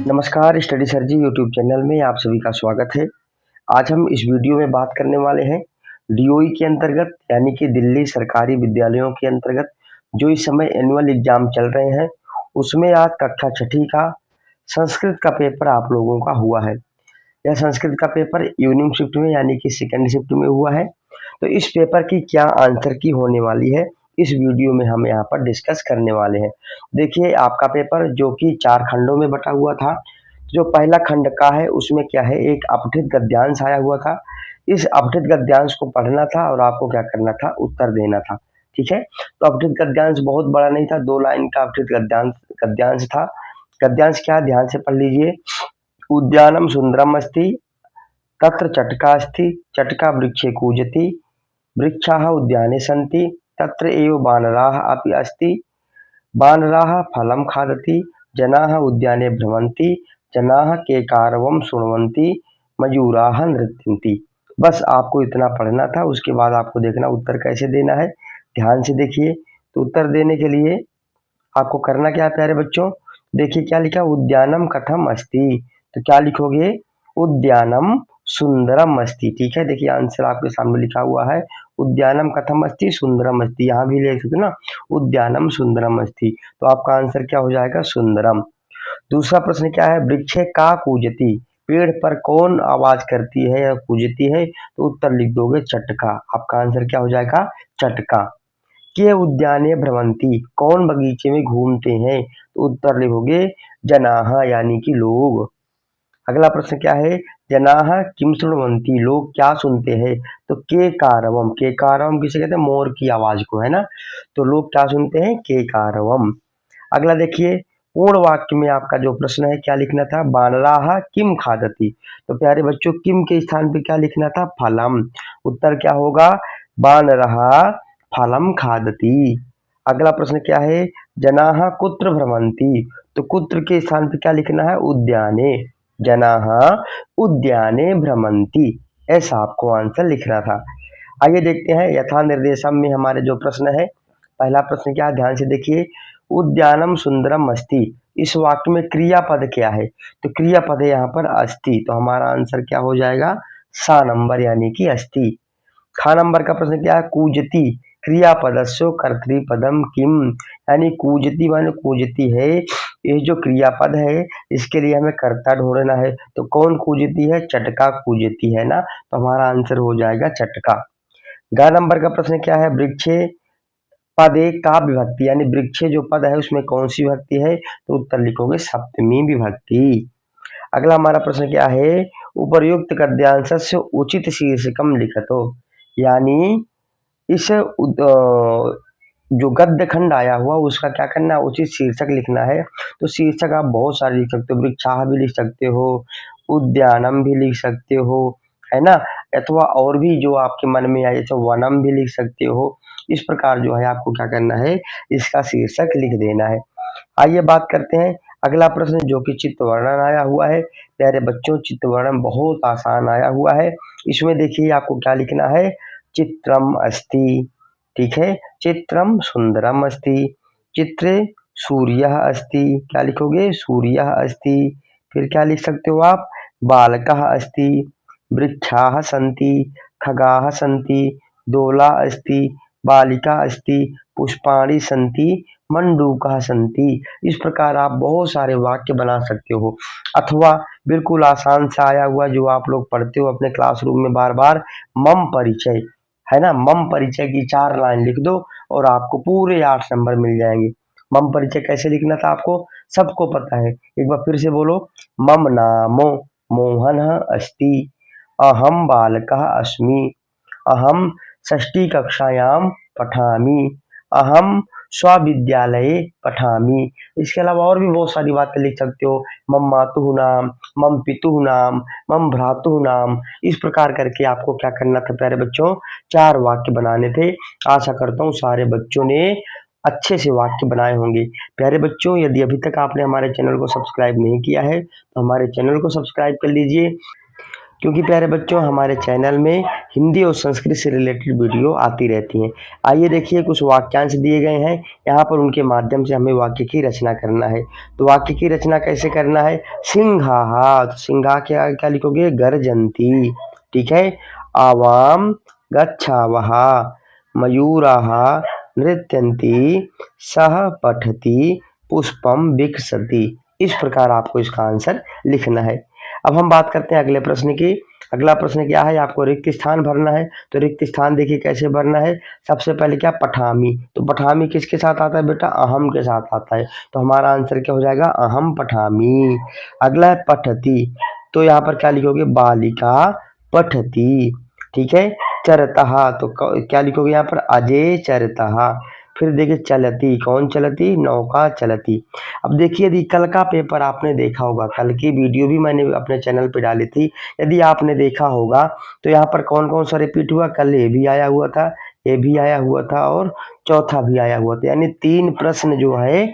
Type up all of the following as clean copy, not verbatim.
नमस्कार, study sir जी YouTube channel में आप सभी का स्वागत है। आज हम इस वीडियो में बात करने वाले हैं डीओई के अंतर्गत यानी कि दिल्ली सरकारी विद्यालयों के अंतर्गत जो इस समय एनुअल एग्जाम चल रहे हैं उसमें आज कक्षा छठी का संस्कृत का पेपर आप लोगों का हुआ है। यह संस्कृत का पेपर इवनिंग शिफ्ट में यानी कि सेकेंड शिफ्ट में हुआ है। तो इस पेपर की क्या आंसर की होने वाली है इस वीडियो में हम यहाँ पर डिस्कस करने वाले हैं। देखिए आपका पेपर जो कि 4 खंडों में बटा हुआ था। जो पहला खंड का है उसमें क्या है, एक अपठित गद्यांश आया हुआ था। इस अपठित गद्यांश को पढ़ना था और आपको क्या करना था, उत्तर देना था। ठीक है, तो अपठित गद्यांश बहुत बड़ा नहीं था, 2 लाइन का अपठित गद्यांश गद्यांश था। गद्यांश क्या, ध्यान से पढ़ लीजिए। उद्यानम सुंदरम अस्ति, तत्र चटका अस्ति, चटका वृक्षे कूजति, वृक्षाः उद्याने सन्ति, तत्र एव वानराः अपि अस्ति, वानराः फलं खादति, जनाः उद्याने भ्रमन्ति, जनाः केकारवं शृण्वन्ति, मयूराः नृत्यन्ति। बस आपको इतना पढ़ना था। उसके बाद आपको देखना उत्तर कैसे देना है। ध्यान से देखिए। तो उत्तर देने के लिए आपको करना क्या है प्यारे बच्चों, देखिए क्या लिखा, उद्यानम कथम अस्ति। तो क्या लिखोगे, उद्यानम सुंदरम अस्ति। ठीक है, देखिए आंसर आपके सामने लिखा हुआ है, उद्यानम कथम अस्ति सुंदरम अस्ति। यहाँ भी ले सकते ना, उद्यानम सुंदरम अस्ति। तो आपका आंसर क्या हो जाएगा, सुंदरम। दूसरा प्रश्न क्या है, वृक्षे का कूजति, पेड़ पर कौन आवाज करती है या कूजती है। तो उत्तर लिख दोगे चटका। आपका आंसर क्या हो जाएगा, चटका। के उद्याने भ्रमंती, कौन बगीचे में घूमते हैं। तो उत्तर लिखोगे जनाः यानी कि लोग। अगला प्रश्न क्या है, जनाः किम शृण्वन्ति, लोग क्या सुनते हैं। तो के कारवम, के कारवम किसे कहते हैं, मोर की आवाज को, है ना। तो लोग क्या सुनते हैं, के कारवम। अगला देखिए, पूर्ण वाक्य में आपका जो प्रश्न है क्या लिखना था, वानराः किम खादति। तो प्यारे बच्चों किम के स्थान पे क्या लिखना था, फलम। उत्तर क्या होगा, वानरः फलम खादति। अगला प्रश्न क्या है, जनाः कुत्र भ्रमन्ति। तो कुत्र के स्थान पे क्या लिखना है, उद्याने। जनाः उद्याने भ्रमन्ति, ऐसा आपको आंसर लिखना था। आइए देखते हैं यथा निर्देशम में हमारे जो प्रश्न है। पहला प्रश्न क्या है, ध्यान से देखिए, उद्यानम सुंदरम अस्ति। इस वाक्य में क्रियापद क्या है। तो क्रियापद है यहाँ पर अस्ति। तो हमारा आंसर क्या हो जाएगा, सा नंबर यानी कि अस्ति। खा नंबर का प्रश्न क्या है, कूजती, क्रियापदस्यो कर्तृपदम किम। यानी कूजती माने कूजती है, ये जो क्रियापद है इसके लिए हमें कर्ता ढूंढना है। तो कौन कूजती है, चटका कूजती है ना। तो हमारा आंसर हो जाएगा चटका। ग नंबर का प्रश्न क्या है, वृक्षे पदे का विभक्ति, यानी वृक्षे जो पद है उसमें कौन सी विभक्ति है। तो उत्तर लिखोगे सप्तमी विभक्ति। अगला हमारा प्रश्न क्या है, उपर्युक्त गद्यांशस्य उचित शीर्षकम लिखतो। यानी इस जो गद्य खंड आया हुआ उसका क्या करना है, उचित शीर्षक लिखना है। तो शीर्षक आप बहुत सारे लिख सकते हो, वृक्षाः भी लिख सकते हो, उद्यानम भी लिख सकते हो, है ना। अथवा और भी जो आपके मन में आए, तो वनम भी लिख सकते हो। इस प्रकार जो है आपको क्या करना है, इसका शीर्षक लिख देना है। आइए बात करते हैं अगला प्रश्न जो कि चित्तवर्णन आया हुआ है। प्यारे बच्चों चित्तवर्णन बहुत आसान आया हुआ है। इसमें देखिए आपको क्या लिखना है, चित्रम अस्ति। ठीक है, चित्रम सुंदरम अस्ति, चित्रे सूर्यः अस्ति। क्या लिखोगे, सूर्यः अस्ति। फिर क्या लिख सकते हो आप, बालकः अस्ति, वृक्षाः सन्ति, खगाः सन्ति, दोला अस्ति, बालिका अस्ति, पुष्पाणि सन्ति, मंडूकः सन्ति। इस प्रकार आप बहुत सारे वाक्य बना सकते हो। अथवा बिल्कुल आसान से आया हुआ जो आप लोग पढ़ते हो अपने क्लासरूम में बार बार, मम परिचय, है ना। मम परिचय की 4 लाइन लिख दो और आपको पूरे 8 नंबर मिल जाएंगे। मम परिचय कैसे लिखना था आपको सबको पता है, एक बार फिर से बोलो। मम नामो मोहनः अस्ति, अहम बालकः अस्मि, अहम षष्ठी कक्षायां पठामि, अहम स्वविद्यालये पठामि। इसके अलावा और भी बहुत सारी बातें लिख सकते हो, मम मातुः नाम, मम पितुः नाम, मम भ्रातुः नाम। इस प्रकार करके आपको क्या करना था प्यारे बच्चों, 4 वाक्य बनाने थे। आशा करता हूँ सारे बच्चों ने अच्छे से वाक्य बनाए होंगे। प्यारे बच्चों यदि अभी तक आपने हमारे चैनल को सब्सक्राइब नहीं किया है तो हमारे चैनल को सब्सक्राइब कर लीजिए। क्योंकि प्यारे बच्चों हमारे चैनल में हिंदी और संस्कृत से रिलेटेड वीडियो आती रहती हैं। आइए देखिए कुछ वाक्यांश दिए गए हैं, यहाँ पर उनके माध्यम से हमें वाक्य की रचना करना है। तो वाक्य की रचना कैसे करना है? सिंहाहा, तो सिंहा क्या क्या लिखोगे? गर्जन्ति, ठीक है। आवाम गच्छावः, मयूराः नृत्यन्ति, सः पठति, पुष्पम विकसति। इस प्रकार आपको इसका आंसर लिखना है। अब हम बात करते हैं अगले प्रश्न की। अगला प्रश्न क्या है? आपको रिक्त स्थान भरना है। तो रिक्त स्थान देखिए कैसे भरना है। सबसे पहले क्या? पठामी। तो पठामी किसके साथ आता है बेटा? अहम के साथ आता है। तो हमारा आंसर क्या हो जाएगा? अहम पठामी। अगला है पठती, तो यहाँ पर क्या लिखोगे? बालिका पठती, ठीक है। चरतः, तो क्या लिखोगे यहाँ पर? अजय चरतः। फिर देखिए चलती, कौन चलती? नौका चलती। अब देखिए यदि कल का पेपर आपने देखा होगा, कल की वीडियो भी मैंने अपने चैनल पे डाली थी, यदि आपने देखा होगा तो यहाँ पर कौन कौन सा रिपीट हुआ? कल ये भी आया हुआ था, ये भी आया हुआ था और चौथा भी आया हुआ था, यानी 3 प्रश्न जो है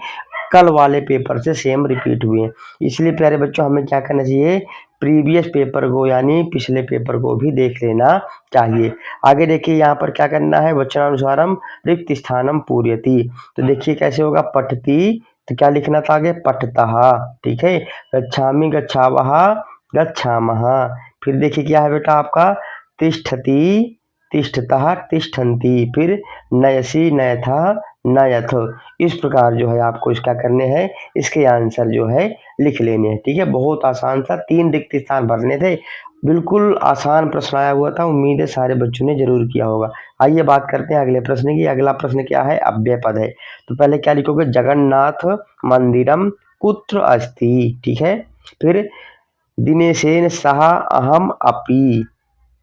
कल वाले पेपर से सेम रिपीट हुए हैं। इसलिए प्यारे बच्चों हमें क्या करना चाहिए? प्रीवियस पेपर को यानी पिछले पेपर को भी देख लेना चाहिए। आगे देखिए यहाँ पर क्या करना है? वचनानुसारम रिक्त स्थानम पूर्यति। तो देखिए कैसे होगा? पठती, तो क्या लिखना था आगे? पठतः, ठीक है। गच्छामि गच्छावः गच्छामः। फिर देखिए क्या है बेटा आपका? तिष्ठति तिष्ठतः तिष्ठन्ति। फिर नयसि नयथ नयथ। इस प्रकार जो है आपको इसका करने हैं, इसके आंसर जो है लिख लेने हैं, ठीक है। बहुत आसान था, 3 रिक्त स्थान भरने थे। बिल्कुल आसान प्रश्न आया हुआ था, उम्मीद है सारे बच्चों ने जरूर किया होगा। आइए बात करते हैं अगले प्रश्न की। अगला प्रश्न क्या है? अव्यय पद है। तो पहले क्या लिखोगे? जगन्नाथ मंदिरम कुत्र अस्ति, ठीक है। फिर दिनेशेन सह अहम अपि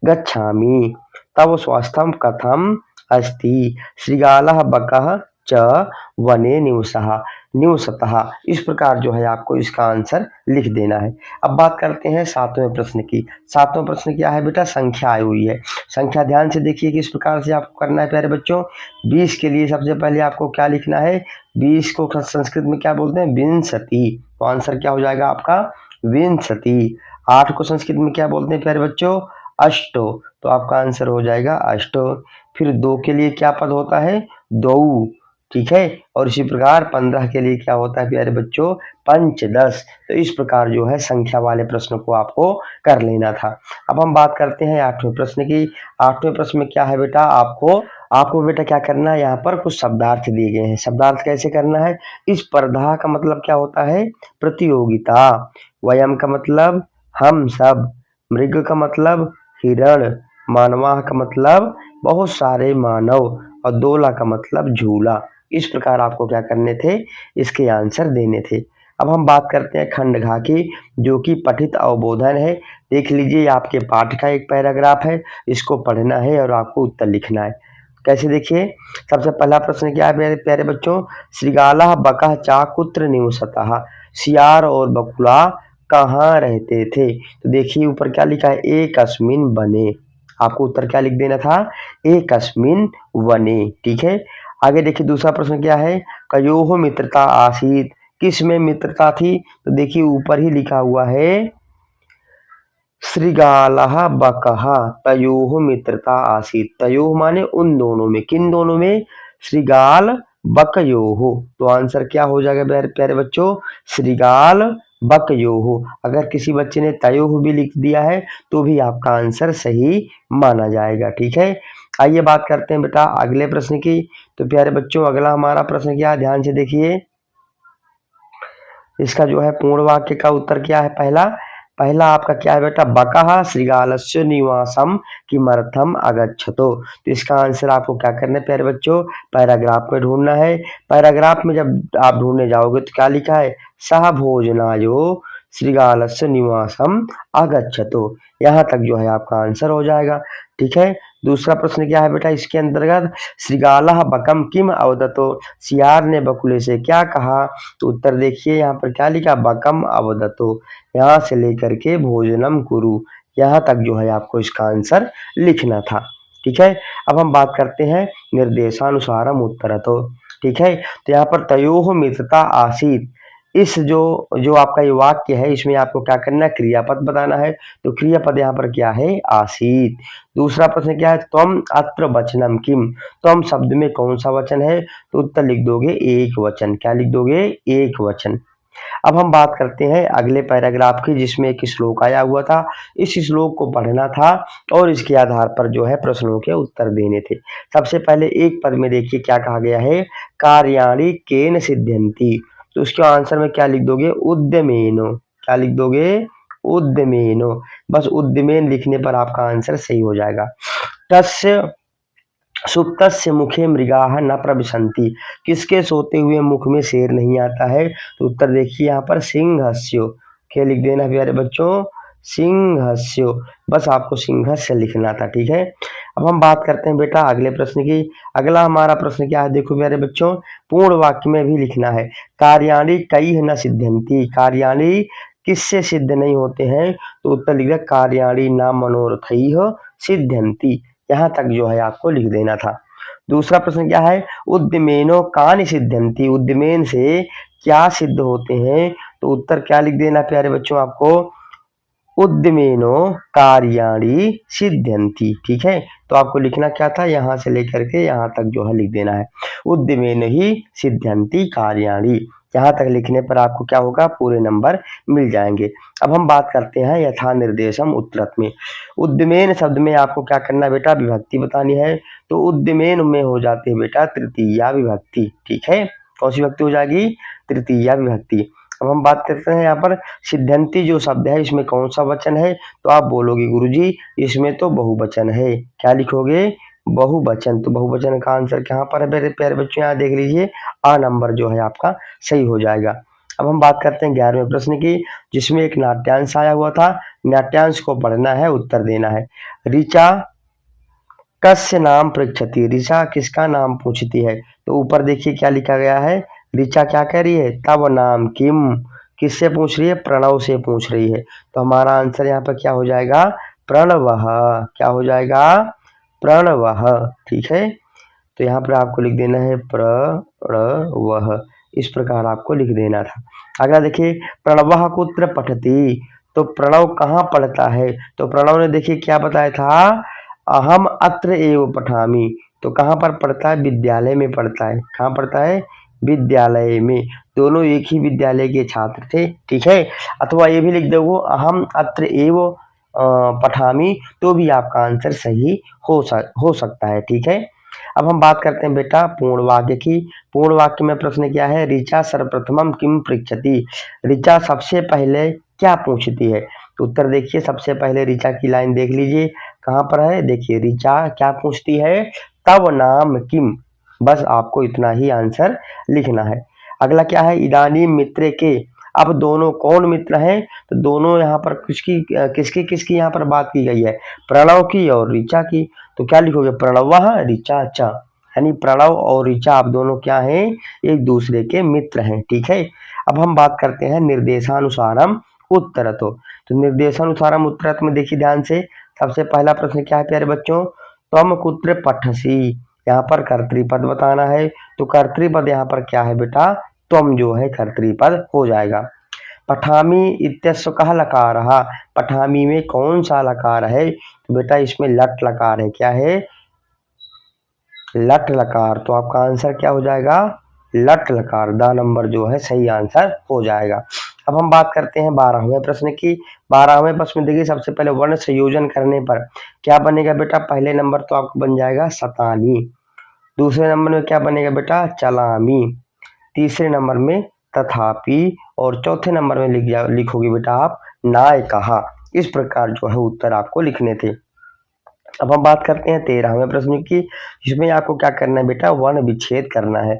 गच्छामि, तव स्वास्थ्यम कथम अस्ति, श्रृगालः बकः च वने निवसतः। इस प्रकार जो है आपको इसका आंसर लिख देना है। अब बात करते हैं 7वें प्रश्न की। 7वां प्रश्न क्या है बेटा? संख्या आई हुई है। संख्या ध्यान से देखिए किस प्रकार से आपको करना है प्यारे बच्चों। 20 के लिए सबसे पहले आपको क्या लिखना है? 20 को संस्कृत में क्या बोलते हैं? विंशति। तो आंसर क्या हो जाएगा आपका? विंशति। 8 को संस्कृत में क्या बोलते हैं प्यारे बच्चों? अष्टो। तो आपका आंसर हो जाएगा अष्टो। फिर 2 के लिए क्या पद होता है? दौ, ठीक है। और इसी प्रकार 15 के लिए क्या होता है प्यारे बच्चों? पंचदश। तो इस प्रकार जो है संख्या वाले प्रश्न को आपको कर लेना था। अब हम बात करते हैं 8वें प्रश्न की। 8वें प्रश्न में क्या है बेटा? आपको बेटा क्या करना है? यहाँ पर कुछ शब्दार्थ दिए गए हैं। शब्दार्थ कैसे करना है? इस स्पर्धा का मतलब क्या होता है? प्रतियोगिता। वयम का मतलब हम सब। मृग का मतलब हिरण। मानवा का मतलब बहुत सारे मानव। और दोला का मतलब झूला। इस प्रकार आपको क्या करने थे? इसके आंसर देने थे। अब हम बात करते हैं खंड घ की, जो कि पठित अवबोधन है। देख लीजिए आपके पाठ का एक पैराग्राफ है, इसको पढ़ना है और आपको उत्तर लिखना है। कैसे? देखिए सबसे पहला प्रश्न क्या है मेरे प्यारे बच्चों? श्रृगालः बकः च कुत्र निवसतः, सियार और बकुला कहाँ रहते थे? तो देखिए ऊपर क्या लिखा है? एकस्मिन् वने। आपको उत्तर क्या लिख देना था? एकस्मिन् वने, ठीक है। आगे देखिए दूसरा प्रश्न क्या है? कयोः मित्रता आसीत्, किस में मित्रता थी? तो देखिए ऊपर ही लिखा हुआ है श्रृगालः बकः तयोः मित्रता आसीत्। तयोः माने उन दोनों में, किन दोनों में? श्रृगाल बकयोः। तो आंसर क्या हो जाएगा प्यारे बच्चों? श्रृगाल बकयोः। अगर किसी बच्चे ने तयोः भी लिख दिया है तो भी आपका आंसर सही माना जाएगा, ठीक है। आइए बात करते हैं बेटा अगले प्रश्न की। तो प्यारे बच्चों अगला हमारा प्रश्न क्या है? ध्यान से देखिए। इसका जो है पूर्ण वाक्य का उत्तर क्या है? पहला आपका क्या है बेटा? बकः श्रृगालस्य निवासम किमर्थम अगच्छतो। तो इसका आंसर आपको क्या करना है प्यारे बच्चों? पैराग्राफ में ढूंढना है। पैराग्राफ में जब आप ढूंढने जाओगे तो क्या लिखा है? सह भोजनायो श्रृगालस्य निवासम अगच्छतो। यहाँ तक जो है आपका आंसर हो जाएगा, ठीक है। दूसरा प्रश्न क्या है बेटा इसके अंतर्गत? श्रृगालः बकम किम अवदतो, सियार ने बकुले से क्या कहा? तो उत्तर देखिए यहाँ पर क्या लिखा? बकम अवदतो। यहाँ से लेकर के भोजनम कुरु, यहाँ तक जो है आपको इसका आंसर लिखना था, ठीक है। अब हम बात करते हैं निर्देशानुसारम उत्तरतो, ठीक है। तो यहाँ पर तयोः मित्रता आसीत, इस जो जो आपका ये वाक्य है इसमें आपको क्या करना है, क्रियापद बताना है। तो क्रियापद यहाँ पर क्या है, आसीत। दूसरा प्रश्न क्या है, त्वम अत्र वचनम किम, त्वम शब्द में कौन सा वचन है, तो उत्तर लिख दोगे एक वचन। क्या लिख दोगे, एक वचन। अब हम बात करते हैं अगले पैराग्राफ की, जिसमें एक श्लोक आया हुआ था। इस श्लोक को पढ़ना था और इसके आधार पर जो है प्रश्नों के उत्तर देने थे। सबसे पहले एक पद में देखिए क्या कहा गया है, कार्याणि केन सिद्ध्यन्ति। तो उसके आंसर में क्या लिख दोगे, उद्यमेनो। क्या लिख दोगे, उद्यमेनो। बस उद्यमेन लिखने पर आपका आंसर सही हो जाएगा। तस्य सुप्तस्य मुखे मृगाः न प्रविशन्ति, किसके सोते हुए मुख में शेर नहीं आता है, तो उत्तर देखिए यहाँ पर सिंहस्यो। क्या लिख देना प्यारे बच्चों, सिंहस्यो। बस आपको सिंहस्य लिखना था, ठीक है। अब हम बात करते हैं बेटा अगले प्रश्न की। अगला हमारा प्रश्न क्या है, देखो प्यारे बच्चों, पूर्ण वाक्य में भी लिखना है। कार्याणि कैः न सिद्ध्यन्ति, कार्याणि किससे सिद्ध नहीं होते हैं, तो उत्तर लिख दिया कार्याणि न मनोरथैः सिद्ध्यन्ति। यहाँ तक जो है आपको लिख देना था। दूसरा प्रश्न क्या है, उद्यमेनो कानि सिद्ध्यन्ति, उद्यमेन से क्या सिद्ध होते हैं, तो उत्तर क्या लिख देना प्यारे बच्चों आपको, उद्यमेनो कार्याणि सिद्ध्यन्ति, ठीक है। तो आपको लिखना क्या था, यहाँ से लेकर के यहाँ तक जो है लिख देना है, उद्यमेन ही सिद्ध्यन्ति कार्याणि। यहाँ तक लिखने पर आपको क्या होगा, पूरे नंबर मिल जाएंगे। अब हम बात करते हैं यथा निर्देशम उत्तरत में। उद्यमेन शब्द में आपको क्या करना बेटा, विभक्ति बतानी है। तो उद्यमेन में हो जाती है बेटा तृतीया विभक्ति, ठीक है। कौन सी विभक्ति हो जाएगी, तृतीया विभक्ति। अब हम बात करते हैं यहाँ पर सिद्ध्यन्ति जो शब्द है इसमें कौन सा वचन है, तो आप बोलोगे गुरुजी इसमें तो बहुवचन है। क्या लिखोगे, बहुवचन। तो बहुवचन का आंसर कहाँ पर है मेरे प्यारे बच्चों, यहाँ देख लीजिए, आ नंबर जो है आपका सही हो जाएगा। अब हम बात करते हैं 11वें प्रश्न की, जिसमें एक नाट्यांश आया हुआ था। नाट्यांश को पढ़ना है, उत्तर देना है। ऋचा कस्य नाम पृच्छति, ऋचा किसका नाम पूछती है, तो ऊपर देखिए क्या लिखा गया है, ऋचा क्या कह रही है, तब नाम किम, किससे पूछ रही है, प्रणव से पूछ रही है। तो हमारा आंसर यहाँ पर क्या हो जाएगा, प्रणवः। क्या हो जाएगा, प्रणवः, ठीक है। तो यहाँ पर आपको लिख देना है प्रणवः, इस प्रकार आपको लिख देना था। अगला देखिए, प्रणवः कुत्र पठति, तो प्रणव कहाँ पढ़ता है, तो प्रणव ने देखिए क्या बताया था, अहम अत्र एव पठामि। तो कहाँ पर पढ़ता है, विद्यालय में पढ़ता है। कहाँ पढ़ता है, विद्यालय में। दोनों एक ही विद्यालय के छात्र थे, ठीक है। अथवा ये भी लिख दो अहम अत्र एव पठामि, तो भी आपका आंसर सही हो सकता है, ठीक है। अब हम बात करते हैं बेटा पूर्ण वाक्य की। पूर्ण वाक्य में प्रश्न क्या है, ऋचा सर्वप्रथमम किम पृच्छति, ऋचा सबसे पहले क्या पूछती है। तो उत्तर देखिए, सबसे पहले ऋचा की लाइन देख लीजिए कहाँ पर है, देखिए ऋचा क्या पूछती है, तव नाम किम। बस आपको इतना ही आंसर लिखना है। अगला क्या है, इदानी मित्र के, अब दोनों कौन मित्र हैं, तो दोनों यहाँ पर किसकी किसकी यहाँ पर बात की गई है, प्रणव की और ऋचा की। तो क्या लिखोगे, प्रणवः ऋचा च, यानी प्रणव और ऋचा आप दोनों क्या हैं, एक दूसरे के मित्र हैं, ठीक है। अब हम बात करते हैं निर्देशानुसारम उत्तरतो। तो निर्देशानुसारम उत्तरत में देखिए ध्यान से, सबसे पहला प्रश्न क्या है प्यारे बच्चों, त्वम कुत्र पठसि, यहाँ पर कर्तृपद बताना है। तो कर्तृपद यहाँ पर क्या है बेटा, त्वम जो है कर्तृपद हो जाएगा। पठामी इत्यस्य कह लकारः, पठामी में कौन सा लकार है, तो बेटा इसमें लट लकार है। क्या है, लट लकार। तो आपका आंसर क्या हो जाएगा, लट लकार। द नंबर जो है सही आंसर हो जाएगा। अब हम बात करते हैं 12वें प्रश्न की। 12वें प्रश्न में देखिए, सबसे पहले वर्ण संयोजन करने पर क्या बनेगा बेटा, पहले नंबर तो आपको बन जाएगा शतानी, दूसरे नंबर में क्या बनेगा बेटा, चलामी, तीसरे नंबर में तथापि, और चौथे नंबर में लिखोगे बेटा आप नायकः। इस प्रकार जो है उत्तर आपको लिखने थे। अब हम बात करते हैं 13वें प्रश्न की, जिसमें आपको क्या करना है बेटा, वर्ण विच्छेद करना है।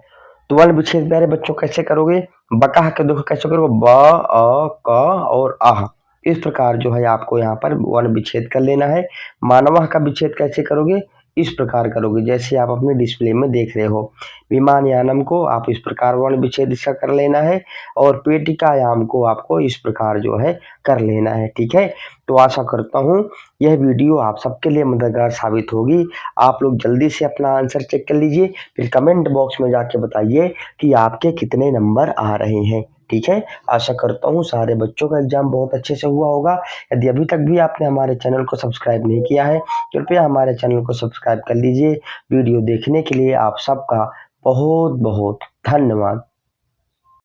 तो वर्ण विच्छेद प्यारे बच्चों कैसे करोगे, बकाह के देखो कैसे करोगे, ब अ क और आह, इस प्रकार जो है आपको यहाँ पर वर्ण विच्छेद कर लेना है। मानवः का विच्छेद कैसे करोगे, इस प्रकार करोगे जैसे आप अपने डिस्प्ले में देख रहे हो। विमानयानम को आप इस प्रकार वर्ण विच्छेद इसका कर लेना है, और पेटिकायाम को आपको इस प्रकार जो है कर लेना है, ठीक है। तो आशा करता हूँ यह वीडियो आप सबके लिए मददगार साबित होगी। आप लोग जल्दी से अपना आंसर चेक कर लीजिए, फिर कमेंट बॉक्स में जाके बताइए कि आपके कितने नंबर आ रहे हैं। ठीक है, आशा करता हूँ सारे बच्चों का एग्जाम बहुत अच्छे से हुआ होगा। यदि अभी तक भी आपने हमारे चैनल को सब्सक्राइब नहीं किया है, कृपया हमारे चैनल को सब्सक्राइब कर लीजिए। वीडियो देखने के लिए आप सबका बहुत बहुत धन्यवाद।